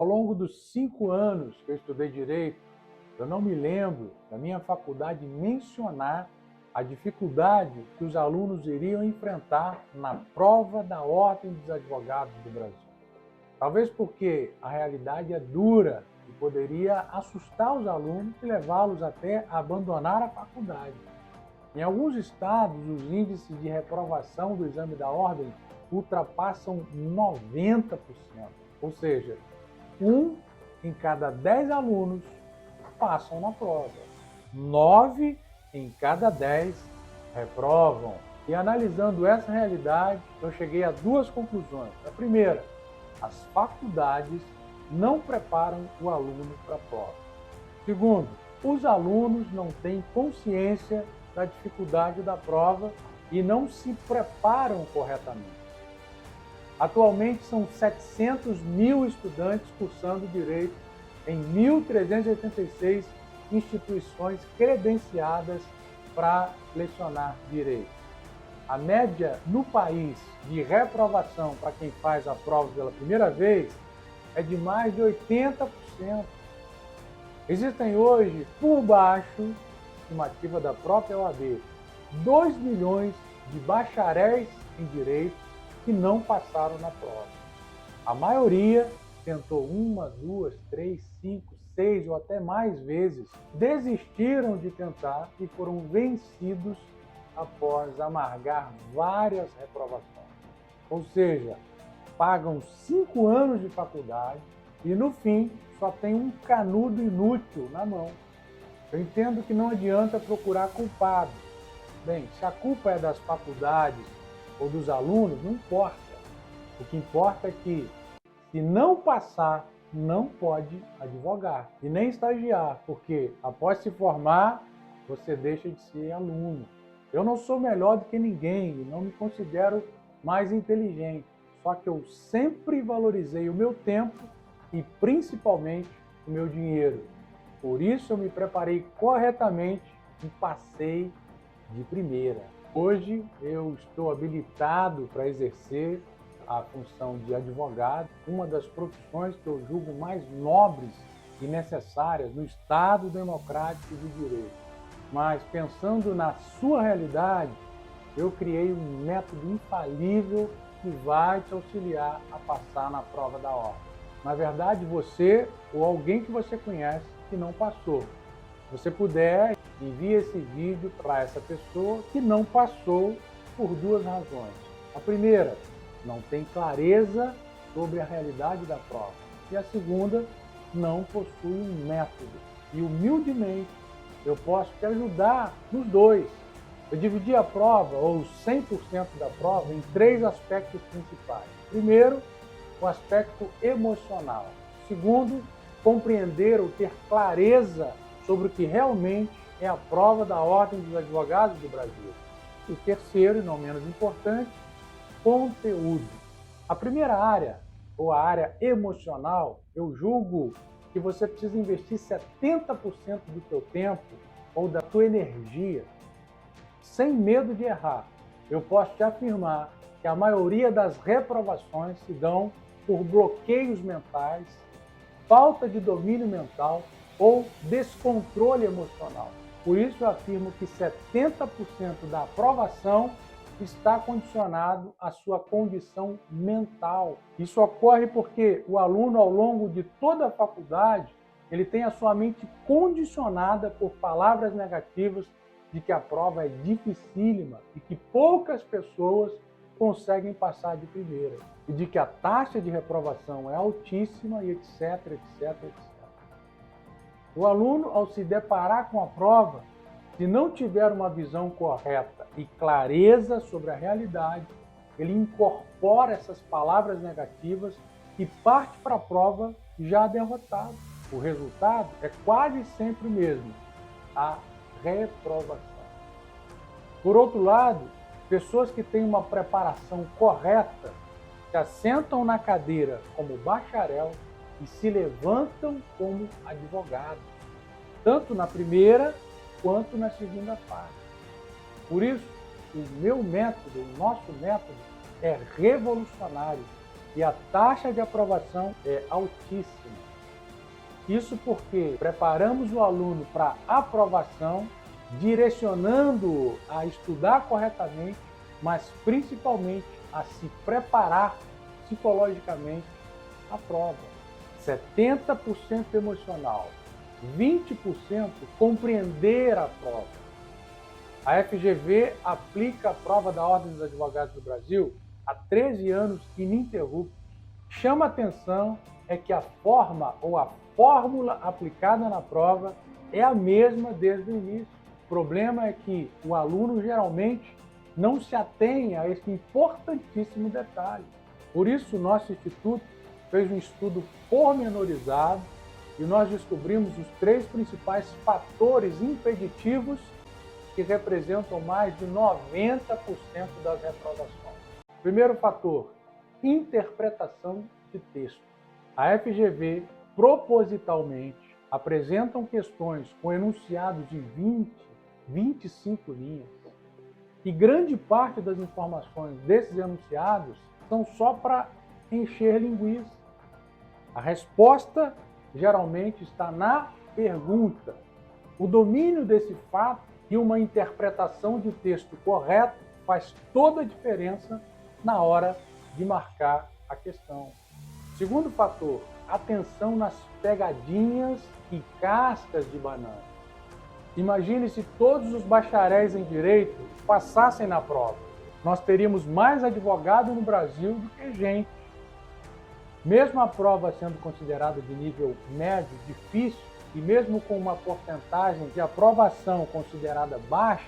Ao longo dos 5 anos que eu estudei Direito, eu não me lembro da minha faculdade mencionar a dificuldade que os alunos iriam enfrentar na prova da Ordem dos Advogados do Brasil. Talvez porque a realidade é dura e poderia assustar os alunos e levá-los até a abandonar a faculdade. Em alguns estados, os índices de reprovação do exame da ordem ultrapassam 90%, ou seja, 1 em cada 10 alunos passam na prova. 9 em cada 10 reprovam. E analisando essa realidade, eu cheguei a duas conclusões. A primeira, as faculdades não preparam o aluno para a prova. Segundo, os alunos não têm consciência da dificuldade da prova e não se preparam corretamente. Atualmente são 700 mil estudantes cursando Direito em 1.386 instituições credenciadas para lecionar Direito. A média no país de reprovação para quem faz a prova pela primeira vez é de mais de 80%. Existem hoje, por baixo, estimativa da própria OAB, 2 milhões de bacharéis em Direito que não passaram na prova. A maioria tentou 1, 2, 3, 5, 6 ou até mais vezes, desistiram de tentar e foram vencidos após amargar várias reprovações. Ou seja, pagam 5 anos de faculdade e no fim só tem um canudo inútil na mão. Eu entendo que não adianta procurar culpados. Bem, se a culpa é das faculdades ou dos alunos, não importa. O que importa é que, se não passar, não pode advogar e nem estagiar, porque após se formar, você deixa de ser aluno. Eu não sou melhor do que ninguém e não me considero mais inteligente, só que eu sempre valorizei o meu tempo e principalmente o meu dinheiro. Por isso eu me preparei corretamente e passei de primeira. Hoje eu estou habilitado para exercer a função de advogado, uma das profissões que eu julgo mais nobres e necessárias no Estado democrático de direito. Mas pensando na sua realidade, eu criei um método infalível que vai te auxiliar a passar na prova da ordem. Na verdade, você ou alguém que você conhece que não passou. Se você puder, envie esse vídeo para essa pessoa que não passou por duas razões. A primeira, não tem clareza sobre a realidade da prova. E a segunda, não possui um método. E humildemente, eu posso te ajudar nos dois. Eu dividi a prova, ou 100% da prova, em 3 aspectos principais. Primeiro, o aspecto emocional. Segundo, compreender ou ter clareza sobre o que realmente é a prova da Ordem dos Advogados do Brasil. E terceiro, e não menos importante, conteúdo. A primeira área, ou a área emocional, eu julgo que você precisa investir 70% do teu tempo ou da tua energia, sem medo de errar. Eu posso te afirmar que a maioria das reprovações se dão por bloqueios mentais, falta de domínio mental ou descontrole emocional. Por isso eu afirmo que 70% da aprovação está condicionado à sua condição mental. Isso ocorre porque o aluno, ao longo de toda a faculdade, ele tem a sua mente condicionada por palavras negativas de que a prova é dificílima e que poucas pessoas conseguem passar de primeira, e de que a taxa de reprovação é altíssima e etc, etc, etc. O aluno, ao se deparar com a prova, se não tiver uma visão correta e clareza sobre a realidade, ele incorpora essas palavras negativas e parte para a prova já derrotado. O resultado é quase sempre o mesmo, a reprovação. Por outro lado, pessoas que têm uma preparação correta se assentam na cadeira como bacharel e se levantam como advogado, tanto na primeira quanto na segunda fase. Por isso, o meu método, o nosso método, é revolucionário e a taxa de aprovação é altíssima. Isso porque preparamos o aluno para aprovação, direcionando-o a estudar corretamente, mas principalmente a se preparar psicologicamente à prova. 70% emocional, 20% compreender a prova. A FGV aplica a prova da Ordem dos Advogados do Brasil há 13 anos ininterruptos. Chama atenção é que a forma ou a fórmula aplicada na prova é a mesma desde o início. O problema é que o aluno geralmente não se atém a esse importantíssimo detalhe. Por isso, o nosso instituto fez um estudo pormenorizado e nós descobrimos os 3 principais fatores impeditivos que representam mais de 90% das reprovações. Primeiro fator, interpretação de texto. A FGV, propositalmente, apresentam questões com enunciados de 20, 25 linhas. E grande parte das informações desses enunciados são só para encher linguiça. A resposta geralmente está na pergunta. O domínio desse fato e uma interpretação de texto correta faz toda a diferença na hora de marcar a questão. Segundo fator, atenção nas pegadinhas e cascas de banana. Imagine se todos os bacharéis em direito passassem na prova. Nós teríamos mais advogado no Brasil do que gente. Mesmo a prova sendo considerada de nível médio, difícil, e mesmo com uma porcentagem de aprovação considerada baixa,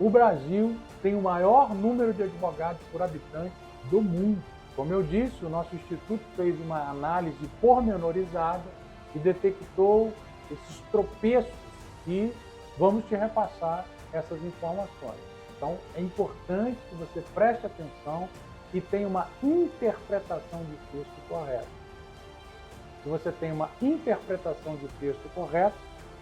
o Brasil tem o maior número de advogados por habitante do mundo. Como eu disse, o nosso instituto fez uma análise pormenorizada e detectou esses tropeços e vamos te repassar essas informações. Então, é importante que você preste atenção e tenha uma interpretação de texto correta. Que você tenha uma interpretação de texto correta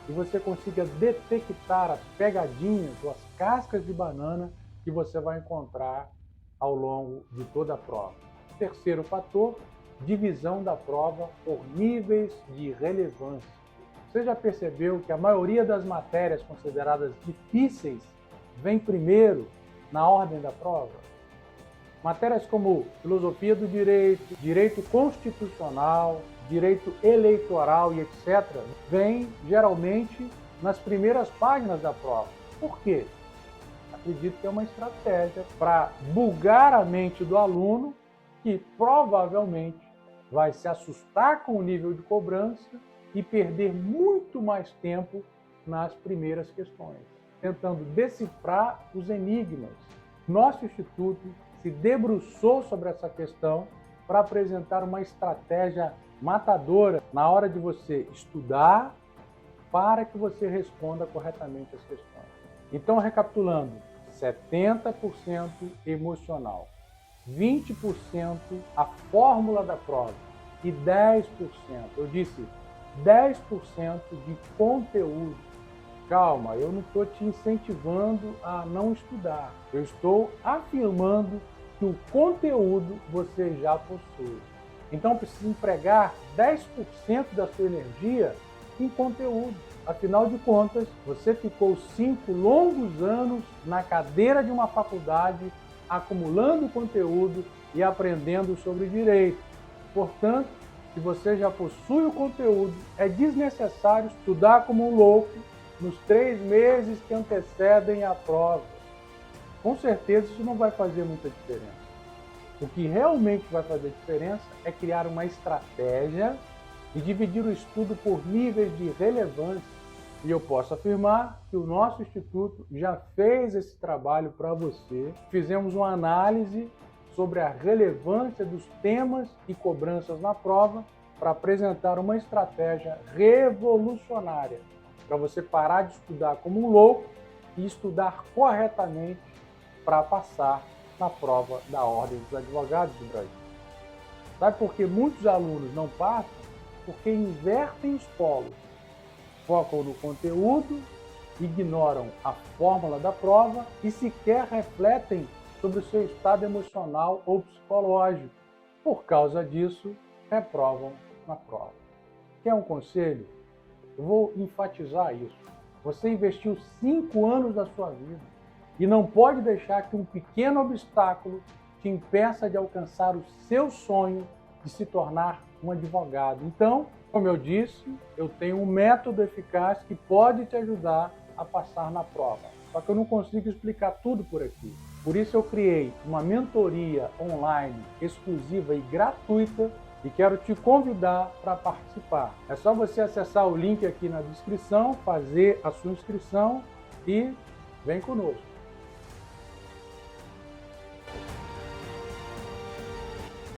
e você consiga detectar as pegadinhas ou as cascas de banana que você vai encontrar ao longo de toda a prova. Terceiro fator, divisão da prova por níveis de relevância. Você já percebeu que a maioria das matérias consideradas difíceis vem primeiro na ordem da prova? Matérias como filosofia do direito, direito constitucional, direito eleitoral e etc., vêm geralmente nas primeiras páginas da prova. Por quê? Acredito que é uma estratégia para bugar a mente do aluno, que provavelmente vai se assustar com o nível de cobrança e perder muito mais tempo nas primeiras questões, tentando decifrar os enigmas. Nosso instituto se debruçou sobre essa questão para apresentar uma estratégia matadora na hora de você estudar para que você responda corretamente as questões. Então, recapitulando, 70% emocional, 20% a fórmula da prova e 10%, eu disse 10% de conteúdo. Calma, eu não estou te incentivando a não estudar. Eu estou afirmando que o conteúdo você já possui. Então, precisa empregar 10% da sua energia em conteúdo. Afinal de contas, você ficou 5 longos anos na cadeira de uma faculdade, acumulando conteúdo e aprendendo sobre direito. Portanto, se você já possui o conteúdo, é desnecessário estudar como um louco nos 3 meses que antecedem a prova. Com certeza isso não vai fazer muita diferença. O que realmente vai fazer diferença é criar uma estratégia e dividir o estudo por níveis de relevância. E eu posso afirmar que o nosso instituto já fez esse trabalho para você. Fizemos uma análise sobre a relevância dos temas e cobranças na prova para apresentar uma estratégia revolucionária para você parar de estudar como um louco e estudar corretamente para passar na prova da Ordem dos Advogados do Brasil. Sabe por que muitos alunos não passam? Porque invertem os polos, focam no conteúdo, ignoram a fórmula da prova e sequer refletem sobre o seu estado emocional ou psicológico. Por causa disso, reprovam na prova. Quer um conselho? Eu vou enfatizar isso. Você investiu 5 anos da sua vida e não pode deixar que um pequeno obstáculo te impeça de alcançar o seu sonho de se tornar um advogado. Então, como eu disse, eu tenho um método eficaz que pode te ajudar a passar na prova. Só que eu não consigo explicar tudo por aqui. Por isso eu criei uma mentoria online exclusiva e gratuita e quero te convidar para participar. É só você acessar o link aqui na descrição, fazer a sua inscrição e vem conosco.